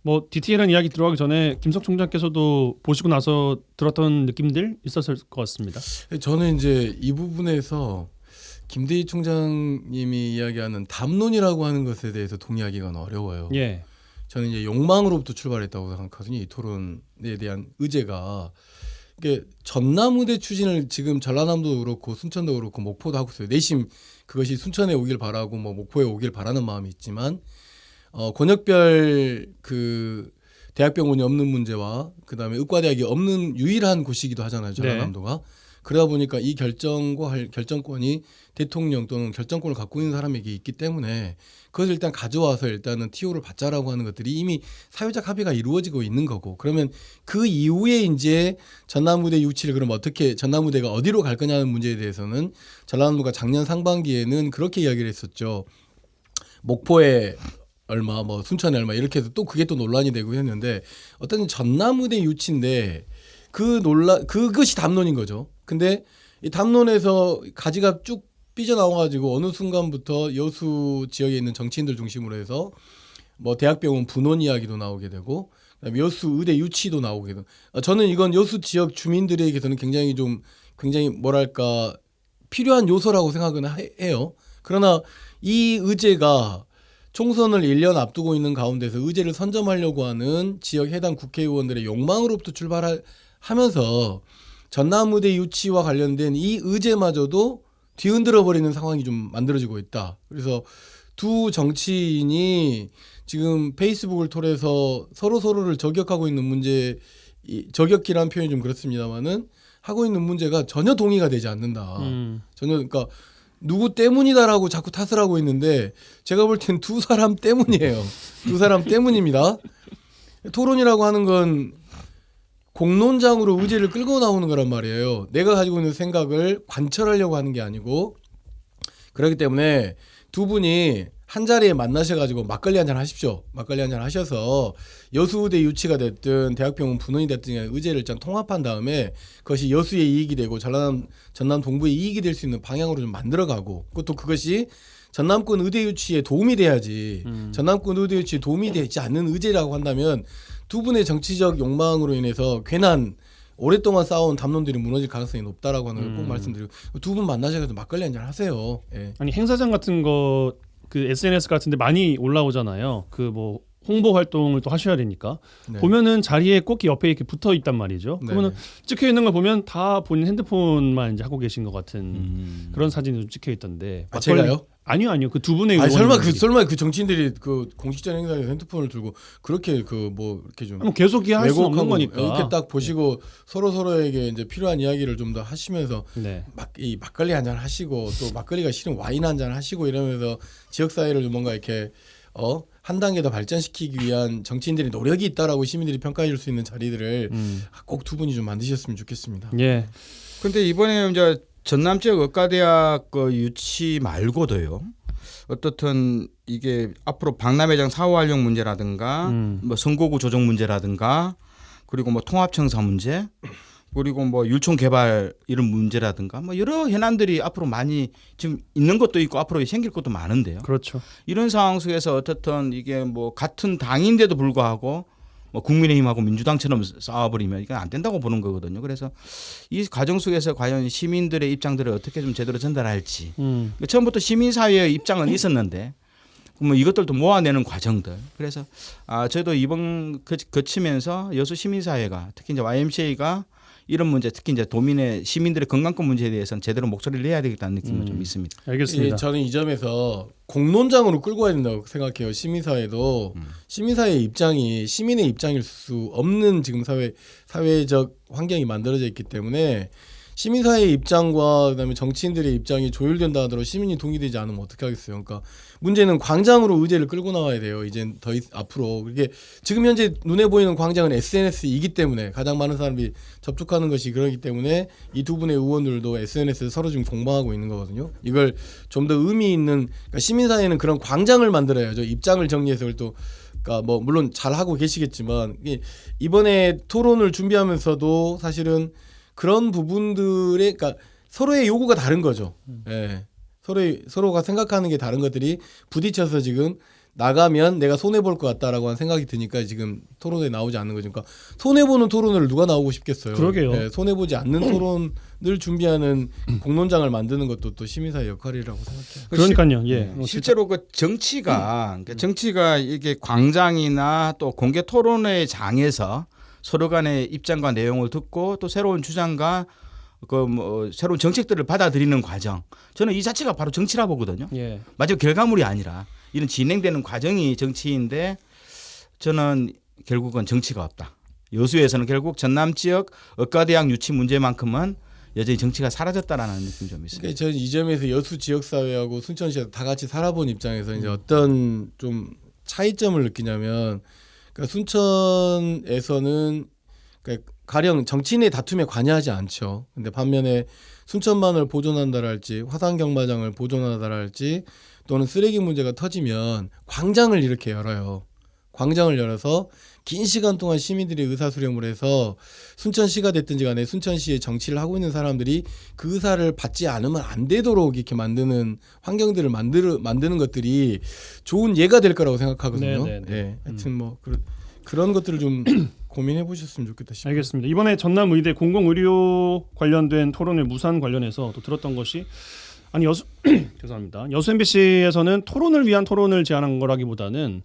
뭐 디테일한 이야기 들어가기 전에 김석 총장께서도 보시고 나서 들었던 느낌들 있었을 것 같습니다. 저는 이제 이 부분에서 김대희 총장님이 이야기하는 담론이라고 하는 것에 대해서 동의하기가 어려워요. 예. 저는 이제 욕망으로부터 출발했다고 생각하거든요. 이 토론에 대한 의제가 이게 전남우대 추진을 지금 전라남도 그렇고 순천도 그렇고 목포도 하고 있어요. 내심 그것이 순천에 오길 바라고 뭐 목포에 오길 바라는 마음이 있지만 권역별 그 대학병원이 없는 문제와 그다음에 의과대학이 없는 유일한 곳이기도 하잖아요. 전라남도가. 그러다 보니까 이 결정권이 대통령 또는 결정권을 갖고 있는 사람에게 있기 때문에 그것을 일단 가져와서 일단은 TO를 받자라고 하는 것들이 이미 사회적 합의가 이루어지고 있는 거고 그러면 그 이후에 이제 전남우대 유치를 그럼 어떻게 전남우대가 어디로 갈 거냐는 문제에 대해서는 전라남도가 작년 상반기에는 그렇게 이야기를 했었죠. 목포에 얼마 뭐 순천에 얼마 이렇게 해서 또 그게 또 논란이 되고 했는데 어떤 전남우대 유치인데 그것이 담론인 거죠. 근데 이 담론에서 가지가 쭉 삐져나와가지고 어느 순간부터 여수 지역에 있는 정치인들 중심으로 해서 뭐 대학병원 분원 이야기도 나오게 되고 그다음에 여수 의대 유치도 나오게 되고 저는 이건 여수 지역 주민들에게서는 굉장히 뭐랄까 필요한 요소라고 생각은 해요. 그러나 이 의제가 총선을 1년 앞두고 있는 가운데서 의제를 선점하려고 하는 지역 해당 국회의원들의 욕망으로부터 출발하면서 전남우대 유치와 관련된 이 의제마저도 뒤흔들어 버리는 상황이 좀 만들어지고 있다. 그래서 두 정치인이 지금 페이스북을 통해서 서로를 저격하고 있는 문제, 저격기라는 표현이 좀 그렇습니다만은 하고 있는 문제가 전혀 동의가 되지 않는다. 전혀 그러니까 누구 때문이다라고 자꾸 탓을 하고 있는데 제가 볼 땐 두 사람 때문이에요. 두 사람 때문입니다. 토론이라고 하는 건 공론장으로 의제를 끌고 나오는 거란 말이에요. 내가 가지고 있는 생각을 관철하려고 하는 게 아니고 그렇기 때문에 두 분이 한 자리에 만나셔가지고 막걸리 한잔 하십시오. 막걸리 한잔 하셔서 여수의대 유치가 됐든 대학병원 분원이 됐든 의제를 일단 통합한 다음에 그것이 여수의 이익이 되고 전남 동부의 이익이 될 수 있는 방향으로 좀 만들어가고 또 그것이 전남권 의대 유치에 도움이 돼야지 전남권 의대 유치에 도움이 되지 않는 의제라고 한다면 두 분의 정치적 욕망으로 인해서 괜한 오랫동안 쌓아온 담론들이 무너질 가능성이 높다라고 하는 걸 꼭 말씀드리고 두 분 만나셔서 막걸리 한잔 하세요. 예. 아니 행사장 같은 거 그 SNS 같은데 많이 올라오잖아요. 그 뭐 홍보 활동을 또 하셔야 되니까 네. 보면은 자리에 꼭 옆에 이렇게 붙어 있단 말이죠. 네. 그러면은 찍혀 있는 걸 보면 다 본인 핸드폰만 이제 하고 계신 것 같은 그런 사진이 좀 찍혀 있던데. 제가요? 아니요. 그 두 분의 설마 그 정치인들이 그 공식적인 행사에 핸드폰을 들고 그렇게 그 뭐 이렇게 좀 계속 할 수 없는 거니까 이렇게 딱 보시고 서로에게 이제 필요한 이야기를 좀 더 하시면서 네. 이 막걸리 한잔 하시고 또 막걸리가 싫은 와인 한잔 하시고 이러면서 지역 사회를 뭔가 이렇게 한 단계 더 발전시키기 위한 정치인들의 노력이 있다라고 시민들이 평가해 줄 수 있는 자리들을 꼭 두 분이 좀 만드셨으면 좋겠습니다. 예. 근데 이번에 이제 전남 지역 의과대학 그 유치 말고도요. 어떻든 이게 앞으로 박람회장 사후 활용 문제라든가 뭐 선거구 조정 문제라든가 그리고 뭐 통합청사 문제 그리고 뭐 율촌 개발 이런 문제라든가 뭐 여러 현안들이 앞으로 많이 지금 있는 것도 있고 앞으로 생길 것도 많은데요. 그렇죠. 이런 상황 속에서 어떻든 이게 뭐 같은 당인데도 불구하고 뭐 국민의힘하고 민주당처럼 싸워버리면 이건 안 된다고 보는 거거든요. 그래서 이 과정 속에서 과연 시민들의 입장들을 어떻게 좀 제대로 전달할지 처음부터 시민사회의 입장은 있었는데 뭐 이것들도 모아내는 과정들. 그래서 저도 이번 거치면서 여수 시민사회가 특히 이제 YMCA가 이런 문제 특히 이제 도민의 시민들의 건강권 문제에 대해서는 제대로 목소리를 내야 되겠다는 느낌은 좀 있습니다. 알겠습니다. 저는 이 점에서 공론장으로 끌고 가야 된다고 생각해요. 시민사회도 시민사회의 입장이 시민의 입장일 수 없는 지금 사회적 환경이 만들어져 있기 때문에 시민사회의 입장과 그다음에 정치인들의 입장이 조율된다 하더라도 시민이 동의되지 않으면 어떻게 하겠어요. 그러니까 문제는 광장으로 의제를 끌고 나와야 돼요. 이젠 앞으로 이게 지금 현재 눈에 보이는 광장은 SNS이기 때문에 가장 많은 사람들이 접촉하는 것이 그러기 때문에 이 두 분의 의원들도 SNS에 서로 지금 공방하고 있는 거거든요. 이걸 좀 더 의미 있는 그러니까 시민사회는 그런 광장을 만들어야죠. 입장을 정리해서 또 그러니까 뭐 물론 잘 하고 계시겠지만 이번에 토론을 준비하면서도 사실은 그런 부분들의 그러니까 서로의 요구가 다른 거죠. 예. 서로가 생각하는 게 다른 것들이 부딪혀서 지금 나가면 내가 손해 볼 것 같다라고 하는 생각이 드니까 지금 토론에 나오지 않는 거죠. 그러니까 손해 보는 토론을 누가 나오고 싶겠어요. 그러게요. 예, 손해 보지 않는 토론을 준비하는 공론장을 만드는 것도 또 시민사회 역할이라고 생각해요. 그러니까요. 예. 실제로 그 정치가 이게 광장이나 또 공개 토론회 장에서 서로 간의 입장과 내용을 듣고 또 새로운 주장과 새로운 정책들을 받아들이는 과정. 저는 이 자체가 바로 정치라 보거든요. 예. 마지막 결과물이 아니라 이런 진행되는 과정이 정치인데 저는 결국은 정치가 없다. 여수에서는 결국 전남 지역 의과대학 유치 문제만큼은 여전히 정치가 사라졌다라는 느낌이 좀 있습니다. 그러니까 저는 이 점에서 여수 지역 사회하고 순천시에서 다 같이 살아본 입장에서 이제 어떤 좀 차이점을 느끼냐면 그러니까 순천에서는 그러니까 가령 정치인의 다툼에 관여하지 않죠. 근데 반면에 순천만을 보존한다랄지 화산 경마장을 보존하다랄지 또는 쓰레기 문제가 터지면 광장을 이렇게 열어요. 광장을 열어서 긴 시간 동안 시민들이 의사수렴을 해서 순천시가 됐든지 간에 순천시의 정치를 하고 있는 사람들이 그 의사를 받지 않으면 안 되도록 이렇게 만드는 환경들을 만드는 것들이 좋은 예가 될 거라고 생각하거든요. 네, 하여튼 뭐 그런 것들을 좀 고민해 보셨으면 좋겠다 싶어요. 알겠습니다. 이번에 전남의대 공공의료 관련된 토론회 무산 관련해서 또 들었던 것이 아니 죄송합니다. 여수 MBC에서는 토론을 위한 토론을 제안한 거라기보다는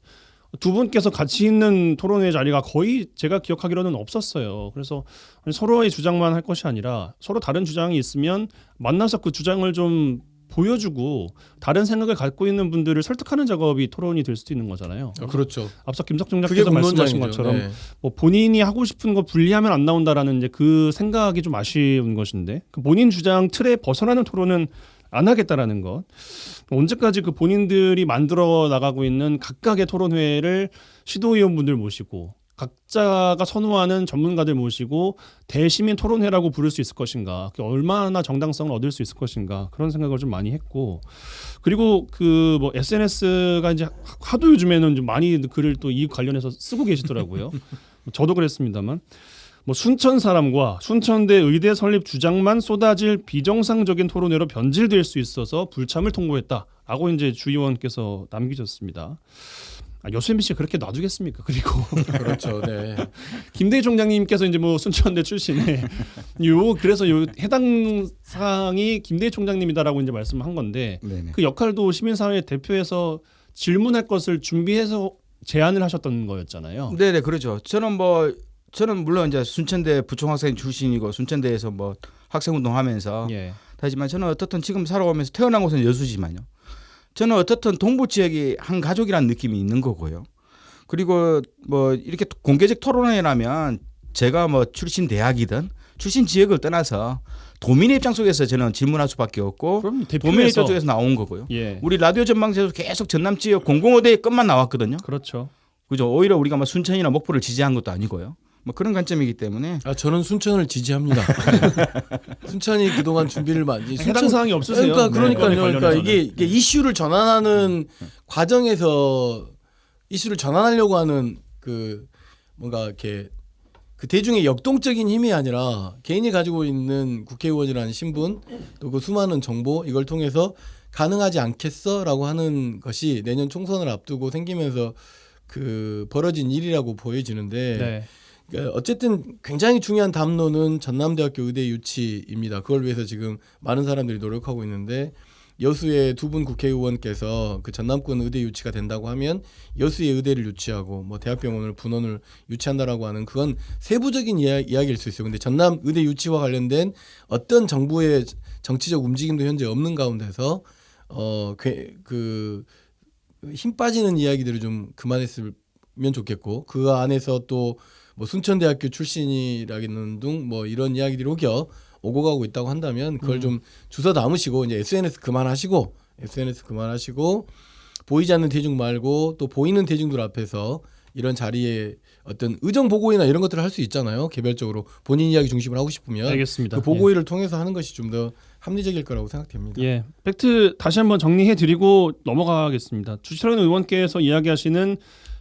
두 분께서 같이 있는 토론회 자리가 거의 제가 기억하기로는 없었어요. 그래서 서로의 주장만 할 것이 아니라 서로 다른 주장이 있으면 만나서 그 주장을 좀 보여주고 다른 생각을 갖고 있는 분들을 설득하는 작업이 토론이 될 수도 있는 거잖아요. 그렇죠. 앞서 김석중 작가께서 말씀하신 것처럼 네. 뭐 본인이 하고 싶은 거 분리하면 안 나온다라는 이제 그 생각이 좀 아쉬운 것인데 그 본인 주장 틀에 벗어나는 토론은 안 하겠다라는 것. 언제까지 그 본인들이 만들어 나가고 있는 각각의 토론회를 시도의원분들 모시고 각자가 선호하는 전문가들 모시고 대시민 토론회라고 부를 수 있을 것인가, 얼마나 정당성을 얻을 수 있을 것인가 그런 생각을 좀 많이 했고, 그리고 그 뭐 SNS가 이제 하도 요즘에는 좀 많이 글을 또 이 관련해서 쓰고 계시더라고요. 저도 그랬습니다만. 뭐 순천 사람과 순천대 의대 설립 주장만 쏟아질 비정상적인 토론회로 변질될 수 있어서 불참을 통보했다라고 이제 주 의원께서 남기셨습니다. 여수 MBC가 그렇게 놔두겠습니까? 그리고 그렇죠. 네. 김대희 총장님께서 이제 뭐 순천대 출신에 그래서 해당 사항이 김대희 총장님이다라고 이제 말씀한 건데 네네. 그 역할도 시민사회 대표에서 질문할 것을 준비해서 제안을 하셨던 거였잖아요. 네네 그렇죠. 저는 물론 이제 순천대 부총학생 출신이고 순천대에서 뭐 학생운동하면서 예. 하지만 저는 어떻든 지금 살아오면서 태어난 곳은 여수지만요. 저는 어떻든 동부 지역이 한 가족이라는 느낌이 있는 거고요. 그리고 뭐 이렇게 공개적 토론회라면 제가 뭐 출신 대학이든 출신 지역을 떠나서 도민의 입장 속에서 저는 질문할 수밖에 없고 그럼 도민의 입장 속에서 나온 거고요. 예. 우리 라디오 전망제도 계속 전남 지역 공공의대의 끝만 나왔거든요. 그렇죠. 그죠. 오히려 우리가 뭐 순천이나 목포를 지지한 것도 아니고요. 뭐 그런 관점이기 때문에 저는 순천을 지지합니다. 순천이 그동안 준비를 많이 해당 사항이 없으세요? 그러니까요. 네, 그러니까 이게 이슈를 전환하는 과정에서 이슈를 전환하려고 하는 그 뭔가 이렇게 그 대중의 역동적인 힘이 아니라 개인이 가지고 있는 국회의원이라는 신분 또 그 수많은 정보 이걸 통해서 가능하지 않겠어라고 하는 것이 내년 총선을 앞두고 생기면서 그 벌어진 일이라고 보여지는데 네. 어쨌든 굉장히 중요한 담론은 전남대학교 의대 유치입니다. 그걸 위해서 지금 많은 사람들이 노력하고 있는데 여수의 두 분 국회의원께서 그 전남권 의대 유치가 된다고 하면 여수의 의대를 유치하고 뭐 대학병원을 분원을 유치한다라고 하는 그건 세부적인 이야기일 수 있어요. 근데 전남 의대 유치와 관련된 어떤 정부의 정치적 움직임도 현재 없는 가운데서 그 힘 빠지는 이야기들을 좀 그만했으면 좋겠고 그 안에서 또 뭐 순천대학교 출신이라는 등 뭐 이런 이야기들이 오겨 오고 가고 있다고 한다면 그걸 좀 주워 담으시고 이제 SNS 그만하시고 보이지 않는 대중 말고 또 보이는 대중들 앞에서 이런 자리에 어떤 의정 보고회나 이런 것들을 할 수 있잖아요. 개별적으로 본인 이야기 중심으로 하고 싶으면 알겠습니다. 그 보고회를 통해서 하는 것이 좀 더 합리적일 거라고 생각됩니다. 예, 팩트 다시 한번 정리해드리고 넘어가겠습니다. 주철현 의원께서 이야기하시는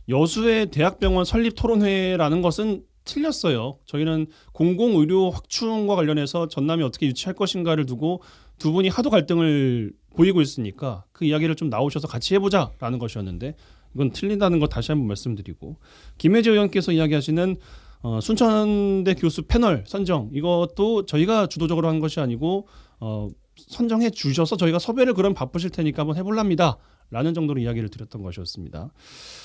여수의 대학병원 설립 토론회라는 것은 틀렸어요. 저희는 공공의료 확충과 관련해서 전남이 어떻게 유치할 것인가를 두고 두 분이 하도 갈등을 보이고 있으니까 그 이야기를 좀 나오셔서 같이 해보자라는 것이었는데 이건 틀린다는 거 다시 한번 말씀드리고 김혜재 의원께서 이야기하시는 순천대 교수 패널 선정 이것도 저희가 주도적으로 한 것이 아니고 선정해 주셔서 저희가 섭외를 그럼 바쁘실 테니까 한번 해볼랍니다. 라는 정도로 이야기를 드렸던 것이었습니다.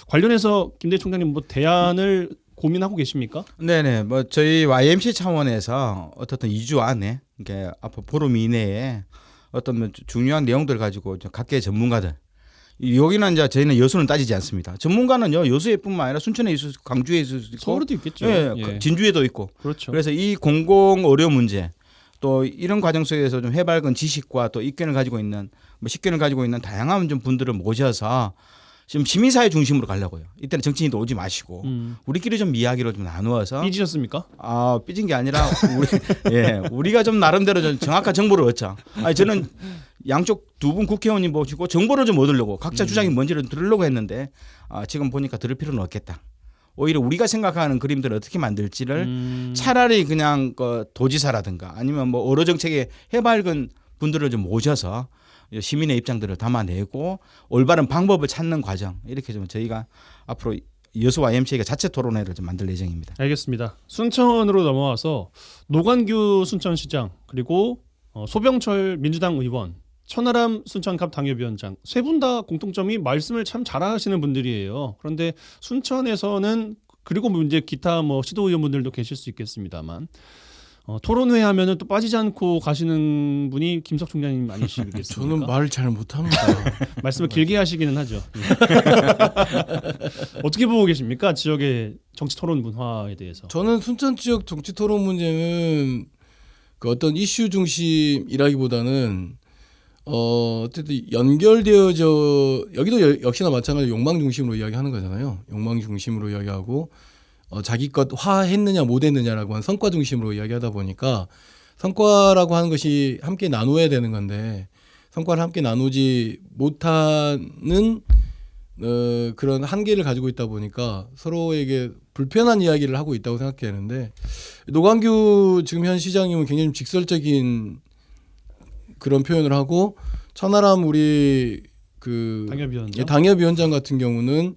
관련해서 김대희 총장님 뭐 대안을 고민하고 계십니까? 네네. 뭐 저희 YMC 차원에서 어떻든 2주 안에 그러니까 앞으로 보름 이내에 어떤 중요한 내용들 가지고 각계 전문가들 여기는 이제 저희는 여수는 따지지 않습니다. 전문가는요 여수에뿐만 아니라 순천에 있을 수, 강주에 있을 수 있고 서울에도 있겠죠. 예, 예. 진주에도 있고. 그렇죠. 그래서 이 공공 의료 문제 또 이런 과정 속에서 좀 해맑은 지식과 또 입견을 가지고 있는 식견을 가지고 있는 다양한 좀 분들을 모셔서 지금 시민사회 중심으로 가려고요. 이때는 정치인도 오지 마시고 우리끼리 좀 이야기를 좀 나누어서 삐지셨습니까? 삐진 게 아니라 우리가 좀 나름대로 좀 정확한 정보를 얻자. 저는 양쪽 두 분 국회의원님 모시고 정보를 좀 얻으려고 각자 주장이 뭔지를 들으려고 했는데 지금 보니까 들을 필요는 없겠다. 오히려 우리가 생각하는 그림들을 어떻게 만들지를 차라리 그냥 그 도지사라든가 아니면 뭐 어로 정책에 해맑은 분들을 좀 모셔서 시민의 입장들을 담아내고 올바른 방법을 찾는 과정 이렇게 좀 저희가 앞으로 여수 YMCA가 자체 토론회를 좀 만들 예정입니다. 알겠습니다. 순천으로 넘어와서 노관규 순천시장 그리고 소병철 민주당 의원 천하람 순천갑 당협위원장 세 분 다 공통점이 말씀을 참 잘하시는 분들이에요. 그런데 순천에서는 그리고 이제 기타 뭐 시도의원분들도 계실 수 있겠습니다만 토론회 하면은 또 빠지지 않고 가시는 분이 김석 총장님 아니시겠습니까? 저는 말을 잘 못합니다. 말씀을 길게 하시기는 하죠. 어떻게 보고 계십니까? 지역의 정치 토론 문화에 대해서. 저는 순천 지역 정치 토론 문제는 그 어떤 이슈 중심이라기보다는 어쨌든 연결되어져 여기도 역시나 마찬가지로 욕망 중심으로 이야기하는 거잖아요. 욕망 중심으로 이야기하고 자기 것 화했느냐 못했느냐라고 한 성과 중심으로 이야기하다 보니까 성과라고 하는 것이 함께 나누어야 되는 건데 성과를 함께 나누지 못하는 그런 한계를 가지고 있다 보니까 서로에게 불편한 이야기를 하고 있다고 생각되는데 노관규 지금 현 시장님은 굉장히 직설적인 그런 표현을 하고 천하람 우리 그 당협위원장 같은 경우는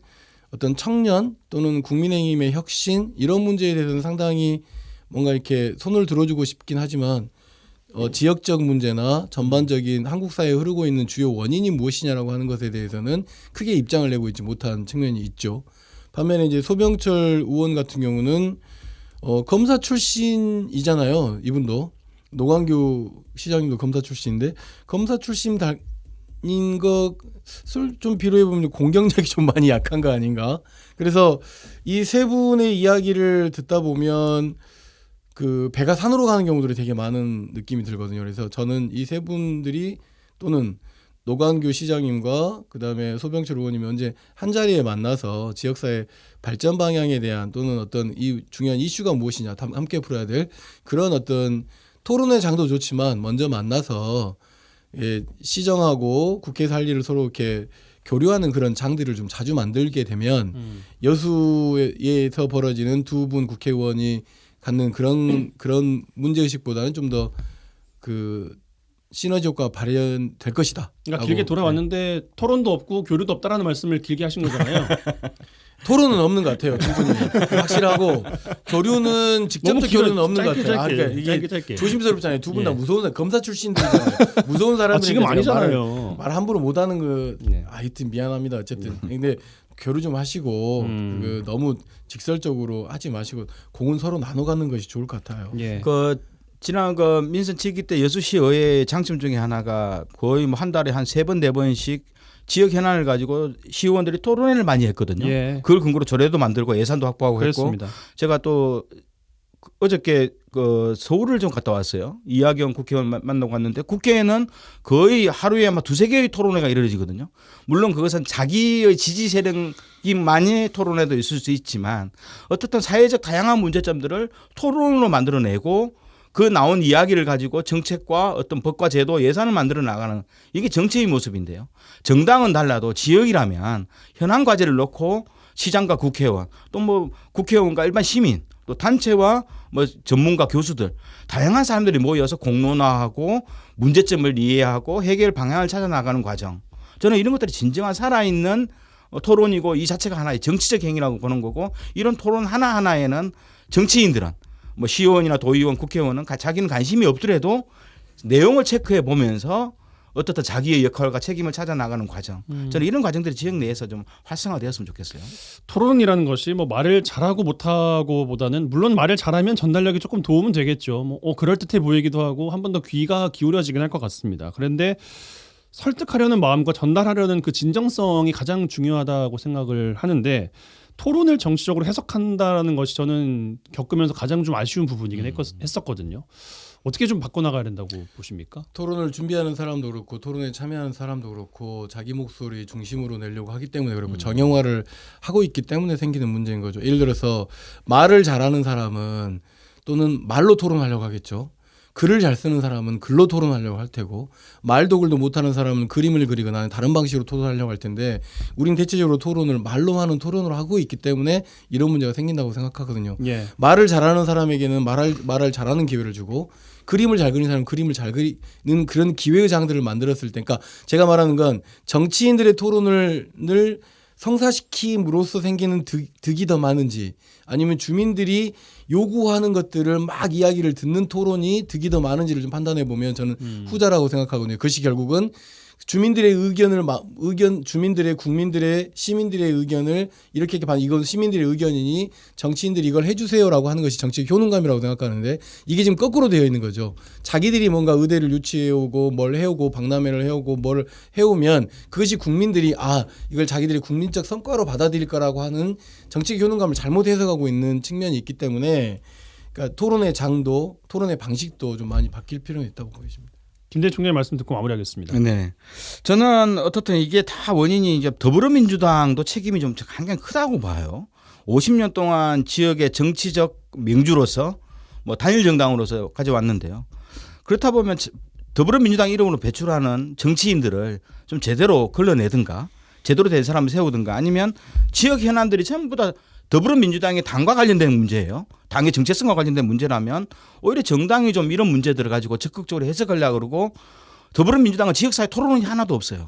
어떤 청년 또는 국민의힘의 혁신 이런 문제에 대해서는 상당히 뭔가 이렇게 손을 들어주고 싶긴 하지만 지역적 문제나 전반적인 한국 사회에 흐르고 있는 주요 원인이 무엇이냐라고 하는 것에 대해서는 크게 입장을 내고 있지 못한 측면이 있죠. 반면에 이제 소병철 의원 같은 경우는 검사 출신이잖아요. 이분도 노관규 시장님도 검사 출신인데 검사 출신 인 것을 좀 비교해 보면 공격력이 좀 많이 약한 거 아닌가. 그래서 이 세 분의 이야기를 듣다 보면 그 배가 산으로 가는 경우들이 되게 많은 느낌이 들거든요. 그래서 저는 이 세 분들이 또는 노관규 시장님과 그다음에 소병철 의원님이 언제 한 자리에 만나서 지역사회 발전 방향에 대한 또는 어떤 이 중요한 이슈가 무엇이냐 함께 풀어야 될 그런 어떤 토론회 장도 좋지만 먼저 만나서 시정하고 국회에서 할 일을 서로 이렇게 교류하는 그런 장들을 좀 자주 만들게 되면 여수에서 벌어지는 두 분 국회의원이 갖는 그런 문제의식보다는 좀 더 그 시너지 효과가 발현될 것이다. 그러니까 길게 돌아왔는데 토론도 없고 교류도 없다라는 말씀을 길게 하신 거잖아요. 토론은 없는 것 같아요. 충분히 확실하고 교류는 직접적 교류는 없는 것 같아요. 그러니까 이게 짧게. 조심스럽잖아요. 두 분 다 무서운 사람, 검사 출신들이잖아요. 무서운 사람들이 지금 아니잖아요. 말 함부로 못하는 거 하여튼 미안합니다. 어쨌든 근데 교류 좀 하시고 그 너무 직설적으로 하지 마시고 공은 서로 나눠 갖는 것이 좋을 것 같아요. 예. 지난 민선 7기 때 여수시의회의 장점 중에 하나가 거의 뭐 한 달에 한 3번 4번씩 지역 현안을 가지고 시의원들이 토론회를 많이 했거든요. 예. 그걸 근거로 조례도 만들고 예산도 확보하고 그렇습니다. 했고 제가 또 어저께 그 서울을 좀 갔다 왔어요. 이하경 국회의원 만나고 갔는데 국회에는 거의 하루에 아마 2-3개의 토론회가 이루어지거든요. 물론 그것은 자기의 지지 세력만의 토론회도 있을 수 있지만 어떻든 사회적 다양한 문제점들을 토론으로 만들어내고 그 나온 이야기를 가지고 정책과 어떤 법과 제도, 예산을 만들어 나가는 이게 정치의 모습인데요. 정당은 달라도 지역이라면 현안 과제를 놓고 시장과 국회의원 또 뭐 국회의원과 일반 시민 또 단체와 뭐 전문가 교수들 다양한 사람들이 모여서 공론화하고 문제점을 이해하고 해결 방향을 찾아 나가는 과정. 저는 이런 것들이 진정한 살아있는 토론이고 이 자체가 하나의 정치적 행위라고 보는 거고 이런 토론 하나하나에는 정치인들은 뭐 시의원이나 도의원, 국회의원은 자기는 관심이 없더라도 내용을 체크해 보면서 어떻든 자기의 역할과 책임을 찾아 나가는 과정. 저는 이런 과정들이 지역 내에서 좀 활성화되었으면 좋겠어요. 토론이라는 것이 뭐 말을 잘하고 못하고보다는 물론 말을 잘하면 전달력이 조금 도움은 되겠죠. 뭐 그럴듯해 보이기도 하고 한 번 더 귀가 기울여지긴 할 것 같습니다. 그런데 설득하려는 마음과 전달하려는 그 진정성이 가장 중요하다고 생각을 하는데 토론을 정치적으로 해석한다는 것이 저는 겪으면서 가장 좀 아쉬운 부분이긴 했었거든요. 어떻게 좀 바꿔나가야 된다고 보십니까? 토론을 준비하는 사람도 그렇고 토론에 참여하는 사람도 그렇고 자기 목소리 중심으로 내려고 하기 때문에 그렇고 정형화를 하고 있기 때문에 생기는 문제인 거죠. 예를 들어서 말을 잘하는 사람은 또는 말로 토론하려고 하겠죠. 글을 잘 쓰는 사람은 글로 토론하려고 할 테고 말도 글도 못하는 사람은 그림을 그리거나 다른 방식으로 토론하려고 할 텐데 우린 대체적으로 토론을 말로 하는 토론으로 하고 있기 때문에 이런 문제가 생긴다고 생각하거든요. 예. 말을 잘하는 사람에게는 말을 잘하는 기회를 주고 그림을 잘 그리는 사람은 그림을 잘 그리는 그런 기회의 장들을 만들었을 때 그러니까 제가 말하는 건 정치인들의 토론을 성사시킴으로써 생기는 득이 더 많은지 아니면 주민들이 요구하는 것들을 막 이야기를 듣는 토론이 득이 더 많은지를 좀 판단해 보면 저는 후자라고 생각하거든요. 그것이 결국은 주민들의 주민들의 국민들의 시민들의 의견을 이렇게 이건 시민들의 의견이니 정치인들이 이걸 해주세요라고 하는 것이 정치적 효능감이라고 생각하는데 이게 지금 거꾸로 되어 있는 거죠. 자기들이 뭔가 의대를 유치해오고 뭘 해오고 박람회를 해오고 뭘 해오면 그것이 국민들이 이걸 자기들이 국민적 성과로 받아들일 거라고 하는 정치적 효능감을 잘못 해석하고 있는 측면이 있기 때문에 그러니까 토론의 장도 토론의 방식도 좀 많이 바뀔 필요는 있다고 보여집니다. 김대중 총장의 말씀 듣고 마무리하겠습니다. 네, 저는 어떻든 이게 다 원인이 이제 더불어민주당도 책임이 좀 굉장히 크다고 봐요. 50년 동안 지역의 정치적 명주로서 뭐 단일 정당으로서 가져왔는데요. 그렇다 보면 더불어민주당 이름으로 배출하는 정치인들을 좀 제대로 걸러내든가 제대로 된 사람을 세우든가 아니면 지역 현안들이 전부 다 더불어민주당의 당과 관련된 문제예요. 당의 정체성과 관련된 문제라면 오히려 정당이 좀 이런 문제들을 가지고 적극적으로 해석하려고 그러고 더불어민주당은 지역사회 토론이 하나도 없어요.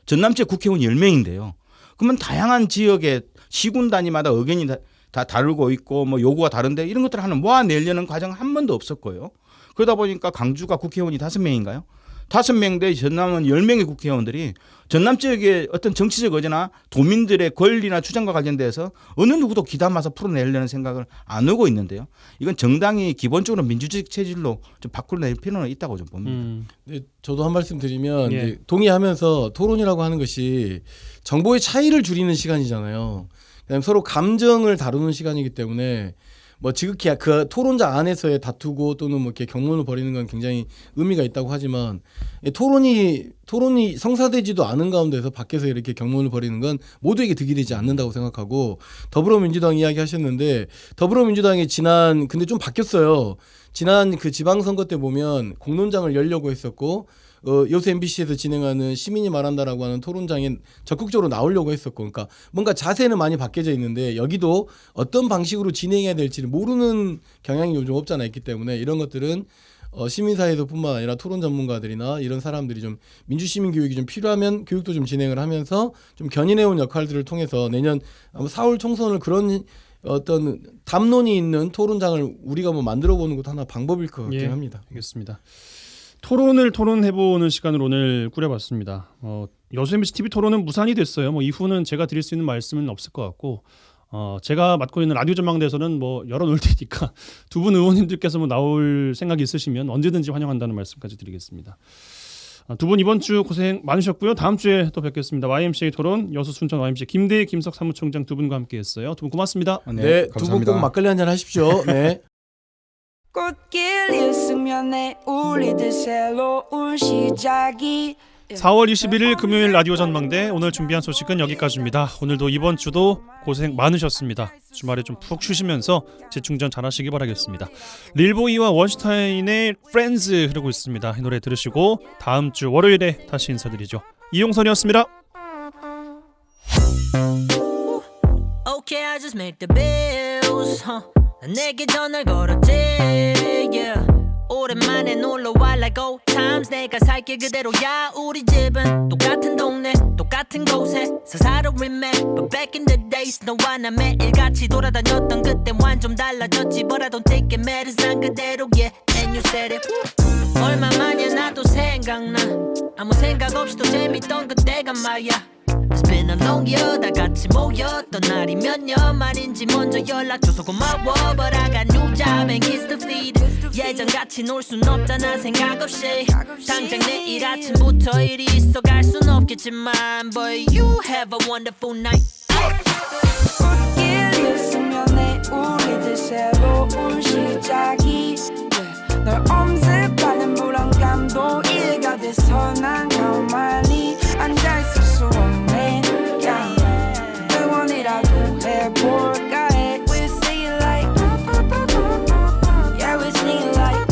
전남 지역 국회의원 10명인데요. 그러면 다양한 지역의 시군 단위마다 의견이 다 다르고 있고 뭐 요구가 다른데 이런 것들을 하나 모아내려는 과정은 한 번도 없었고요. 그러다 보니까 광주가 국회의원이 5명인가요? 5명 대 전남은 10명의 국회의원들이 전남 지역의 어떤 정치적 의제나 도민들의 권리나 주장과 관련돼서 어느 누구도 귀담아서 풀어내려는 생각을 안 하고 있는데요. 이건 정당이 기본적으로 민주주의 체질로 좀 바꾸낼 필요는 있다고 좀 봅니다. 네, 저도 한 말씀 드리면 예. 동의하면서 토론이라고 하는 것이 정보의 차이를 줄이는 시간이잖아요. 그다음에 서로 감정을 다루는 시간이기 때문에 뭐 지극히 그 토론자 안에서의 다투고 또는 뭐 이렇게 경론을 벌이는 건 굉장히 의미가 있다고 하지만 토론이 성사되지도 않은 가운데서 밖에서 이렇게 경론을 벌이는 건 모두에게 득이 되지 않는다고 생각하고 더불어민주당 이야기 하셨는데 더불어민주당이 근데 좀 바뀌었어요. 지난 그 지방선거 때 보면 공론장을 열려고 했었고 요새 MBC에서 진행하는 시민이 말한다라고 하는 토론장에 적극적으로 나오려고 했었고 그러니까 뭔가 자세는 많이 바뀌어져 있는데 여기도 어떤 방식으로 진행해야 될지를 모르는 경향이 요즘 없잖아 있기 때문에 이런 것들은 시민사회에서뿐만 아니라 토론 전문가들이나 이런 사람들이 좀 민주시민 교육이 좀 필요하면 교육도 좀 진행을 하면서 좀 견인해온 역할들을 통해서 내년 아마 4월 총선을 그런 어떤 담론이 있는 토론장을 우리가 뭐 만들어 보는 것도 하나 방법일 것 같긴 합니다. 알겠습니다. 토론해보는 시간을 오늘 꾸려봤습니다. 여수 MBC TV 토론은 무산이 됐어요. 뭐 이후는 제가 드릴 수 있는 말씀은 없을 것 같고 제가 맡고 있는 라디오 전망대에서는 뭐 열어놓을 테니까 두 분 의원님들께서 뭐 나올 생각이 있으시면 언제든지 환영한다는 말씀까지 드리겠습니다. 두 분 이번 주 고생 많으셨고요. 다음 주에 또 뵙겠습니다. YMCA 토론 여수 순천 YMCA 김대희 김석 사무총장 두 분과 함께했어요. 두 분 고맙습니다. 네, 두 분 꼭 막걸리 한잔 하십시오. 네. 꽃길 승면에 우리들 새로운 시작이 4월 21일 금요일 라디오 전망대 오늘 준비한 소식은 여기까지입니다. 오늘도 이번 주도 고생 많으셨습니다. 주말에 좀 푹 쉬시면서 재충전 잘하시기 바라겠습니다. 릴보이와 원슈타인의 프렌즈 흐르고 있습니다. 이 노래 들으시고 다음 주 월요일에 다시 인사드리죠. 이용선이었습니다. Okay, I just make the bills. 내게 전화를 걸었지. Yeah. 오랜만에 놀러와 like old times. 내가 살게 그대로야. 우리 집은 똑같은 동네 똑같은 곳에서 살아 remember But back in the days 너와 나 매일 같이 돌아다녔던 그땐 완전 달라졌지 But I don't take it matters 난 그대로 yeah And you said it 얼마만이야 나도 생각나 아무 생각 없이도 재밌던 그때가 말야 It's been a long year 다 같이 모였던 날이 몇 년 만인지 먼저 연락줘서 고마워 But I got new job and kids to feed 예전같이 놀 순 없잖아 생각 없이 당장 내일 아침부터 일이 있어 갈 순 없겠지만 But you have a wonderful night 꽃길 승면에 우리들 새로운 시작이 널 엄습하는 불안감도 이해가 돼서 난 가만히 앉아있을 수 없네 응원이라도 해볼까 해 We sing it like Yeah we sing it like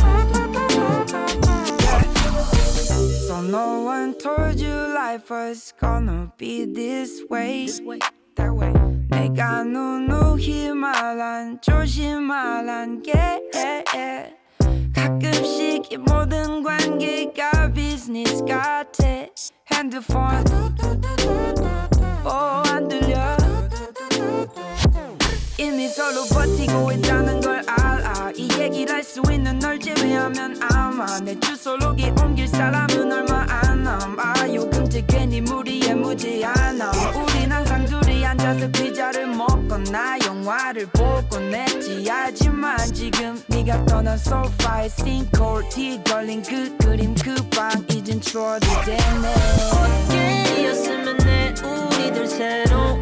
yeah. So no one told you life was gonna be this way That way 내가 누누이 말한 조심하란 게 가끔씩 이 모든 관계가 비즈니스 같아 핸드폰 안 들려 이미 서로 버티고 있다는 걸 알아 이 얘기를 할 수 있는 널 제외하면 아마 내 주소록에 옮길 사람은 얼마 안 남아 요금제 괜히 무리에 무지 않아 우린 항상 둘이 앉아서 피자를 먹거나 영화를 보곤 했지 하지만 지금 네가 떠난 소파에 싱크홀 걸린 그 그림 그 방 이젠 추억이 됐네 꽃길이었으면 내 우리들 새로운